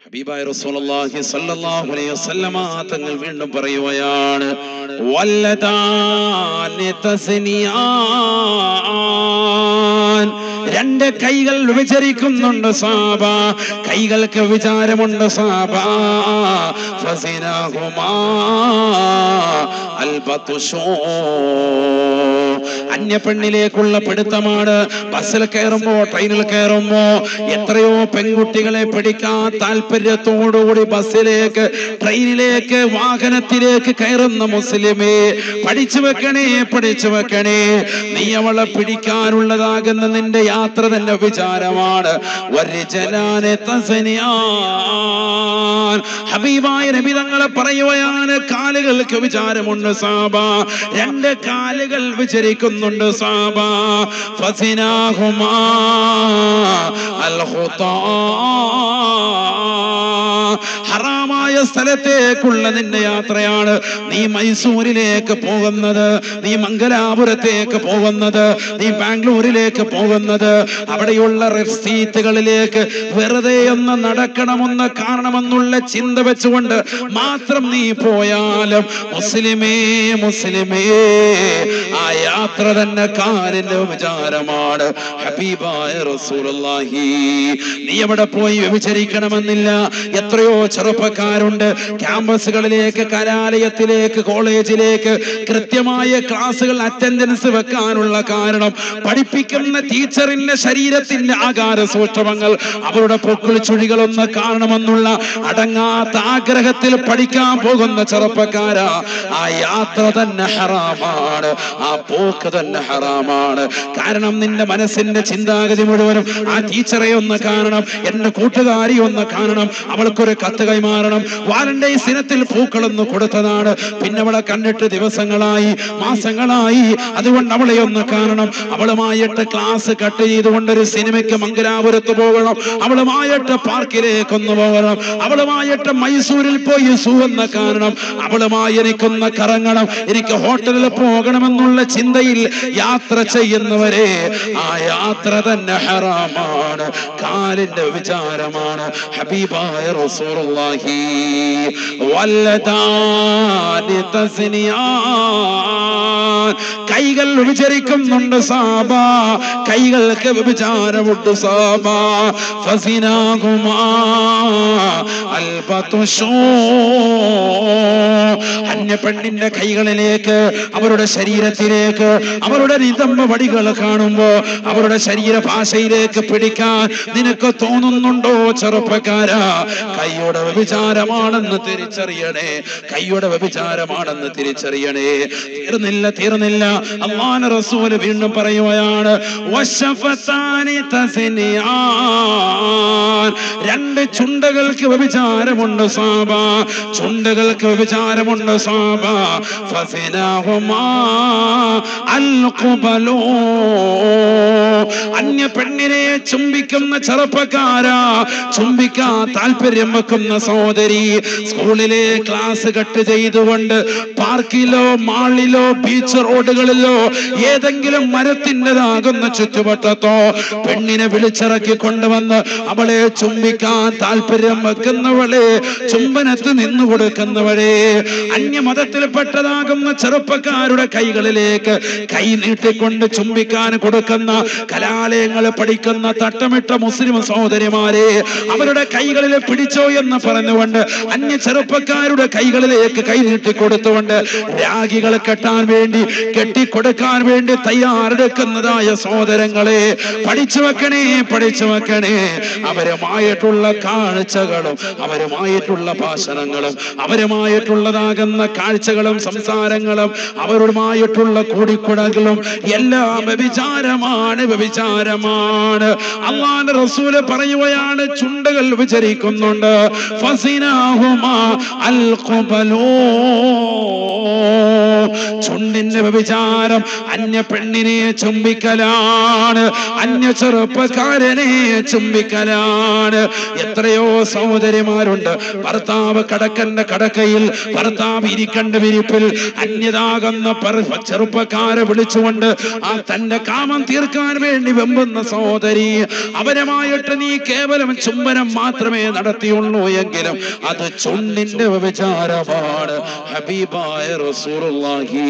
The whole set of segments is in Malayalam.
ഹബീബായ റസൂലുള്ളാഹി സ്വല്ലല്ലാഹു അലൈഹി വസല്ലമ തങ്ങൾ വീണ്ടും പറയുകയാണ്, വല്ലദാനി തസ്നിയാൻ, രണ്ട് കൈകൾ വിചരിക്കുന്നുണ്ട് സഹാബ, കൈകൾക്ക് വിചാരമുണ്ട് സഹാബ. ഫസിനഹുമാ അൽബതുഷൂ, അന്യ പെണ്ണിലേക്കുള്ള പിടുത്തമാണ്. ബസ്സിൽ കയറുമ്പോ, ട്രെയിനിൽ കയറുമ്പോ എത്രയോ പെൺകുട്ടികളെ പിടിക്കാൻ താല്പര്യത്തോടുകൂടി ബസ്സിലേക്ക്, ട്രെയിനിലേക്ക്, വാഹനത്തിലേക്ക് കയറുന്ന മുസ്ലിമേ, പഠിച്ചു വെക്കണേ, പഠിച്ചു വെക്കണേ. നീ അവളെ പിടിക്കാനുള്ളതാകുന്ന നിന്റെ യാത്ര തന്നെ വിചാരമാണ്. ഹബീബായ നബി തങ്ങളെ പറയുകയാണ്, കാലുകൾക്ക് വിചാരമുണ്ട് സഹാബ, രണ്ട് കാലുകൾ വിചരിക്കുന്നുണ്ട് സഹാബ. ഫസിനാഹുമാ അൽഖുതാ, ഹറാമായ സ്ഥലത്തേക്കുള്ള നിന്റെ യാത്രയാണ്. നീ മൈസൂരിലേക്ക് പോകുന്നത്, നീ മംഗലാപുരത്തേക്ക് പോകുന്നത്, നീ ബാംഗ്ലൂരിലേക്ക് പോകുന്നത്, അവിടെയുള്ള റെസ്റ്റീറ്റുകളിലേക്ക് വെറുതെ ഒന്ന് നടക്കണമെന്ന് കാണണമെന്നുള്ള ചിന്ത വെച്ചുകൊണ്ട് മാത്രം നീ പോയാലും മുസ്ലിമേ, മുസ്ലിമേ, ആ യാത്ര തന്നെ കാലിന്റെ വിചാരമാണ്. ഹബീബായ റസൂലുള്ളാഹി, നീ എവിടെ പോയി വ്യഭിചരിക്കണമെന്നില്ല. എത്രയോ ചെറുപ്പക്കാരുണ്ട് ക്യാമ്പസുകളിലേക്ക്, കലാലയത്തിലേക്ക്, കോളേജിലേക്ക് കൃത്യമായ ക്ലാസുകൾ അറ്റൻഡൻസ് വെക്കാനുള്ള കാരണം പഠിപ്പിക്കുന്ന ടീച്ചറിന്റെ ശരീരത്തിന്റെ ആകാര സൂക്ഷ്മങ്ങൾ, അവരുടെ പൊക്കിൾ ചുഴികളൊന്ന് കാണണമെന്നുള്ള അടങ്ങാത്ത ആഗ്രഹത്തിൽ പഠിക്കാൻ പോകുന്ന ചെറുപ്പക്കാരാ, ആ യാത്ര തന്നെ ഹറാമാണ്, ആ പോക്ക് തന്നെ ഹറാമാണ്. കാരണം നിന്റെ മനസ്സിന്റെ ചിന്താഗതി മുഴുവനും ആ ടീച്ചറെ ഒന്ന് കാണണം, എന്റെ കൂട്ടുകാരി ഒന്ന് കാണണം, അവൾക്കൊരു കത്ത് കൈമാറണം, വാലന്റൈൻസ് ദിനത്തിൽ പൂക്കളൊന്ന് കൊടുത്തതാണ്, പിന്നെ അവളെ കണ്ടിട്ട് ദിവസങ്ങളായി, മാസങ്ങളായി, അതുകൊണ്ട് അവളെ ഒന്ന് കാണണം, അവളുമായിട്ട് ക്ലാസ് കട്ട് ചെയ്തുകൊണ്ടൊരു സിനിമയ്ക്ക് മംഗലാപുരത്ത് പോകണം, അവളുമായിട്ട് പാർക്കിലേക്കൊന്ന് പോകണം, അവളുമായിട്ട് മൈസൂരിൽ പോയി സൂ എന്ന് കാണണം, അവളുമായി എനിക്കൊന്ന് കറങ്ങണം, എനിക്ക് ഹോട്ടലിൽ പോകണമെന്നുള്ള ചിന്തയിൽ യാത്ര ചെയ്യുന്നവരെ, ആ യാത്ര തന്നെ ഹറാമാണ്, കാലിന്റെ വിചാരമാണ്. ഹബീബായ റസൂലുള്ളാഹി, വല്ലദാനി തസ്നിയാൻ, കൈകൾ വിചരിക്കുന്നുണ്ട് സഹാബ, കൈകൾക്ക് വിചാരമുണ്ട് സഹാബ. ഫസിനാഹുമാ അൽബതുഷൂ, അന്യ പെണ്ണിന്റെ കൈകളിലേക്ക്, അവരുടെ ശരീരത്തിലേക്ക്, അവരുടെ നിതംബ വടികൾ കാണുമ്പോ അവരുടെ ശരീരഭാഷയിലേക്ക് പിടിക്കാൻ നിനക്ക് തോന്നുന്നുണ്ടോ ചെറുപ്പക്കാരാ? കൈയുടെ വ്യഭിചാരമാണെന്ന് തിരിച്ചറിയണേ, കൈയുടെ വ്യഭിചാരമാണെന്ന് തിരിച്ചറിയണേ. തീർന്നില്ല, തീർന്നില്ല. അല്ലാഹുവിന്റെ റസൂൽ വീണ്ടും പറയുകയാണ്, വശഫതാനി തസ്നിയാൻ, രണ്ട് ചുണ്ടകൾക്ക് വ്യഭിചാരമുണ്ട് സഹാബ, ചുണ്ടകൾക്ക് വ്യഭിചാരമുണ്ട് സഹാബ. ഫസിനാഹുമാ അൽഖുബലൂ, അന്യ പെണ്ണിനെ ചുംബിക്കുന്ന ചെറുപ്പക്കാരാ, ചുംബിക്കാൻ താല്പര്യം വെക്കുന്ന സഹോദരി, സ്കൂളിലെ ക്ലാസ് കട്ട് ചെയ്തുകൊണ്ട് പാർക്കിലോ, മാളിലോ, ബീച്ച് റോഡുകളിലോ, ഏതെങ്കിലും മരത്തിൻ്റെതാകുന്ന ചുറ്റുവട്ടത്തോ പെണ്ണിനെ വിളിച്ചിറക്കി കൊണ്ടുവന്ന് അവളെ ചുംബിക്കാൻ താല്പര്യം വെക്കുന്നവളെ, ചുംബനത്ത് നിന്നു കൊടുക്കുന്നവളെ, അന്യമതത്തിൽപ്പെട്ടതാകുന്ന ചെറുപ്പക്കാരുടെ കൈകളിലേക്ക് കൈ നീട്ടിക്കൊണ്ട് ചുംബിക്കാൻ കൊടുക്കുന്ന, കലാലയങ്ങൾ പഠിക്കുന്ന തട്ടമിട്ട മുസ്ലിം സഹോദരിമാരെ, അവരുടെ കൈകളിൽ പിടിച്ചോ എന്ന് പറഞ്ഞുകൊണ്ട് അന്യ ചെറുപ്പക്കാരുടെ കൈകളിലേക്ക് കൈ നീട്ടിക്കൊടുത്തുകൊണ്ട് രാഗികൾ കെട്ടാൻ വേണ്ടി, കെട്ടിക്കൊടുക്കാൻ വേണ്ടി തയ്യാറെടുക്കുന്നതായ സഹോദരങ്ങളെ, പഠിച്ചു വെക്കണേ, പഠിച്ചു വെക്കണേ. അവരുമായിട്ടുള്ള കാഴ്ചകളും, അവരുമായിട്ടുള്ള ഭാഷണങ്ങളും, അവരുമായിട്ടുള്ളതാകുന്ന കാഴ്ചകളും സംസാരങ്ങളും, അവരുമായിട്ടുള്ള കൂടിക്കുടകളും എല്ലാം വ്യഭിചാരമാണ്, വ്യഭിചാരമാണ്. അല്ലാഹുവിന്റെ റസൂല് പറയുകയാണ്, ചുണ്ടുകൾ വിചരിക്കുന്നുണ്ട്. ഫസിനാഹുമാ അൽഖുബലൂ, ചുണ്ടിന്റെ വ്യഭിചാരം അന്യ പെണ്ണിനെ ചുംബിക്കലാണ്, അന്യ ചെറുപ്പക്കാരനെ ചുംബിക്കലാണ്. എത്രയോ സഹോദരിമാരുണ്ട്, ഭർത്താവ് കടക്കന്റെ കടക്കയിൽ, ഭർത്താവ് ഇരിക്കണ്ട വിരിപ്പിൽ അന്യതാകുന്ന ചെറുപ്പക്കാരെ വിളിച്ചുകൊണ്ട് ആ തന്റെ കാമം തീർക്കാൻ വേണ്ടി വെമ്പുന്ന സഹോദരി, അവരുമായിട്ട് നീ കേവലം ചുംബനം മാത്രമേ നടത്തിയുള്ളൂ എങ്കിലും അത് ചുണ്ടിന്റെ വ്യഭിചാരമാണ്. ഹബീബായ റസൂലുള്ളാഹി,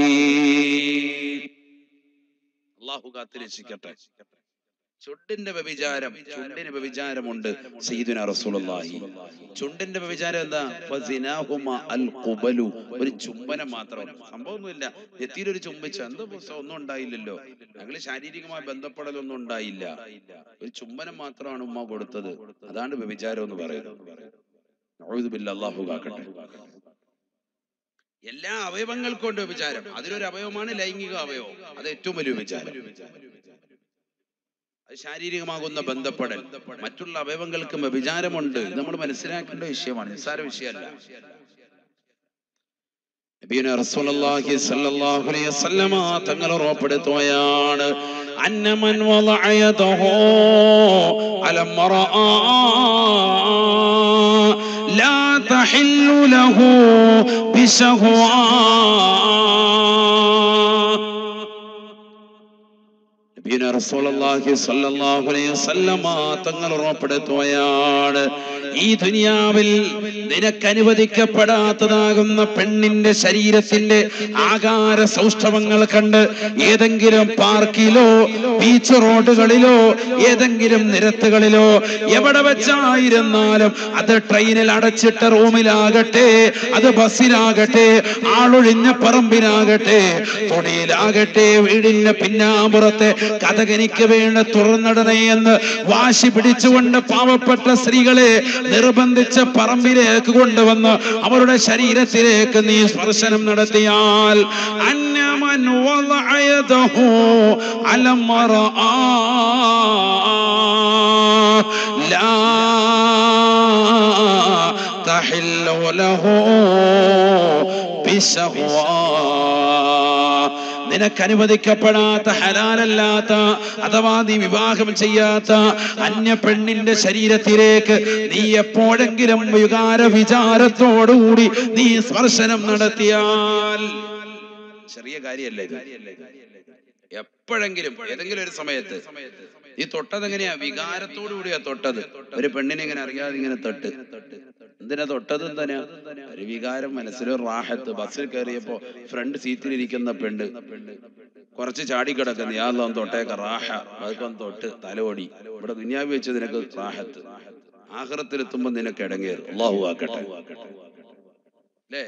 അല്ലാഹു കാത്തിരക്ഷിക്കട്ടെ. ചുണ്ടിന്റെ വ്യഭിചാരം, ചുണ്ടിന് വ്യഭിചാരമുണ്ട് സയ്യിദുനാ റസൂലുള്ളാഹി. ചുണ്ടിന്റെ വ്യഭിചാരം എന്താ? ഫസിനാഹുമാ അൽ ഖുബലു, ഒരു ചുംബനം മാത്രം, സംഭവമൊന്നുമില്ല. നെറ്റിയിലൊരു ചുംബിച്ച എന്തോ ഒന്നും ഉണ്ടായില്ലല്ലോ, ഞങ്ങള് ശാരീരികമായ ബന്ധപ്പെടലൊന്നും ഉണ്ടായില്ല, ഒരു ചുംബനം മാത്രമാണ് ഉമ്മ കൊടുത്തത്, അതാണ് വ്യഭിചാരം എന്ന് പറയുന്നത്. നഊദു ബില്ലാഹ്, അല്ലാഹു കാക്കട്ടെ. എല്ലാ അവയവങ്ങൾക്കും കൊണ്ട് വ്യഭിചാരം, അതിലൊരു അവയവമാണ് ലൈംഗിക അവയവം, അത് ഏറ്റവും വലിയ വ്യഭിചാരം. ശാരീരികമാകുന്ന ബന്ധപ്പെടൽ, മറ്റുള്ള അവയവങ്ങൾക്കും വ്യഭിചാരമുണ്ട്. ഇത് നമ്മൾ മനസ്സിലാക്കേണ്ട വിഷയമാണ്, നിസ്സാര വിഷയമല്ല. നബിയുനാ റസൂലുള്ളാഹി സ്വല്ലല്ലാഹു അലൈഹി വസല്ലമ തങ്ങൾ ഉറപ്പെടുത്തുകയാണ്, അന്നമൻ വളഅ യദഹു അല മറഅ ലാ തഹില്ലു ലഹു ബിശഹ്വാ. റസൂലുള്ളാഹി സ്വല്ലല്ലാഹു അലൈഹി വസല്ലമ തങ്ങൾ ഉറപ്പെടുത്തുകയാണ്, ഈ ദുനിയാവിൽ നിനക്ക് അനുവദിക്കപ്പെടാത്തതാകുന്ന പെണ്ണിന്റെ ശരീരത്തിന്റെ ആകാര സൗഷ്ഠവങ്ങൾ കണ്ട് ഏതെങ്കിലും പാർക്കിലോ ബീച്ച് റോഡുകളിലോ ഏതെങ്കിലും നിരത്തുകളിലോ എവിടെ വെച്ചായിരുന്നാലും, അത് ട്രെയിനിൽ അടച്ചിട്ട റൂമിലാകട്ടെ, അത് ബസ്സിലാകട്ടെ, ആളൊഴിഞ്ഞ പറമ്പിലാകട്ടെ, തൊടിയിലാകട്ടെ, വീടിന്റെ പിന്നാമ്പുറത്തെ കഥകനിക്ക് വേണ്ടി തുറന്നിടണേ എന്ന് വാശി പിടിച്ചുകൊണ്ട് പാവപ്പെട്ട സ്ത്രീകളെ നിർബന്ധിച്ച പറമ്പിലേക്ക് കൊണ്ടുവന്ന് അവരുടെ ശരീരത്തിലേക്ക് നീ സ്പർശനം നടത്തിയാൽ, അന്നമൻ വളഅ യദഹു അല മറഅ ലാ തഹില്ലു ലഹു ബിശഹ്വാ. നിനക്ക് അനുവദിക്കപ്പെടാത്ത, ഹലാലല്ലാത്ത, അഥവാ നീ വിവാഹം ചെയ്യാത്ത അന്യ പെണ്ണിന്റെ ശരീരത്തിലേക്ക് നീ എപ്പോഴെങ്കിലും വികാര വിചാരത്തോടുകൂടി നീ സ്പർശനം നടത്തിയാൽ, ചെറിയ കാര്യമല്ല ഇത്. എപ്പോഴെങ്കിലും ഏതെങ്കിലും ഒരു സമയത്ത് ഈ തൊട്ടത് എങ്ങനെയാ? വികാരത്തോടു കൂടിയാ തൊട്ടത്. ഒരു പെണ്ണിനെ ഇങ്ങനെ അറിയാതെ ഇങ്ങനെ തൊട്ട്, എന്തിനാ തൊട്ടത്? എന്തിനാ? ഒരു വികാരം, മനസ്സിലൊരു റാഹത്ത്. ബസ്സിൽ കയറിയപ്പോ ഫ്രണ്ട് സീറ്റിലിരിക്കുന്ന പെണ്ണ് കുറച്ച് ചാടിക്കിടക്കുന്നു, യാതൊന്നും തൊട്ടേക്ക റാഹ, അതൊക്കെ ഒന്ന് തൊട്ട് തലോടി. ഇവിടെ ദുനിയാവി വെച്ച് നിനക്ക് റാഹത്ത്, ആഖിറത്തിലെത്തുമ്പോ നിനക്ക് ഇടങ്ങേറ്. അല്ലാഹു ആക്കട്ടെ. അല്ലേ?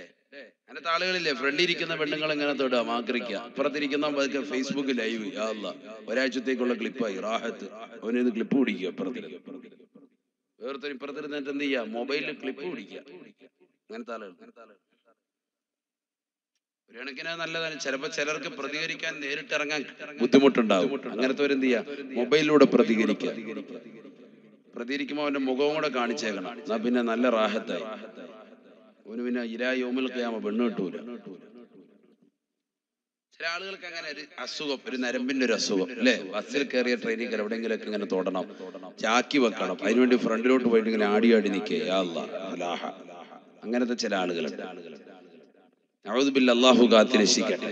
അങ്ങനത്തെ ആളുകളില്ലേ, ഫ്രണ്ടിരിക്കുന്ന പെണ്ണുങ്ങൾ എങ്ങനെ തൊടുക, ആഗ്രഹിക്കുക. അപ്പുറത്തിരിക്കുന്ന ഫേസ്ബുക്ക് ലൈവ്, യാ അല്ലാ, ഒരാഴ്ചത്തേക്കുള്ള ക്ലിപ്പായി റാഹത്ത്, അവനത് ക്ലിപ്പ് പിടിക്കുക. വേറൊരു ഇപ്പുറത്തിരുന്നിട്ട് എന്ത് ചെയ്യാ? മൊബൈലിൽ ക്ലിപ്പ് പിടിക്കുക. അങ്ങനത്തെ ആളുകൾ ഒരു കണക്കിന് നല്ലതാണ്. ചിലപ്പോ ചിലർക്ക് പ്രതികരിക്കാൻ നേരിട്ടിറങ്ങാൻ ബുദ്ധിമുട്ടുണ്ടാവും. അങ്ങനത്തെ ഒരു എന്ത് ചെയ്യാ? മൊബൈലിലൂടെ പ്രതികരിക്കുക. പ്രതികരിക്കുമ്പോ അവന്റെ മുഖവും കൂടെ കാണിച്ചേക്കണം, എന്നാ പിന്നെ നല്ല റാഹത്തായി. അവന് പിന്നെ ഇലാ യൗമിൽ ഖിയാമ പെണ്ണ് കിട്ടൂല. ചില ആളുകൾക്ക് അങ്ങനെ ഒരു അസുഖം, ഒരു നരമ്പിന്റെ ഒരു അസുഖം, അല്ലെ? ബസ്സിൽ കയറിയ ട്രെയിനിൽ കയറി എവിടെയെങ്കിലൊക്കെ ഇങ്ങനെ തൊടണം, ചാക്കി വെക്കണം, അതിനുവേണ്ടി ഫ്രണ്ടിലോട്ട് പോയിട്ട് ഇങ്ങനെ ആടി നിൽക്കുക. യാ അല്ലാഹ്, അങ്ങനത്തെ ചില ആളുകളുണ്ട്. നഊദു ബില്ലാഹ്, അല്ലാഹു കാത്തിരക്ഷിക്കട്ടെ.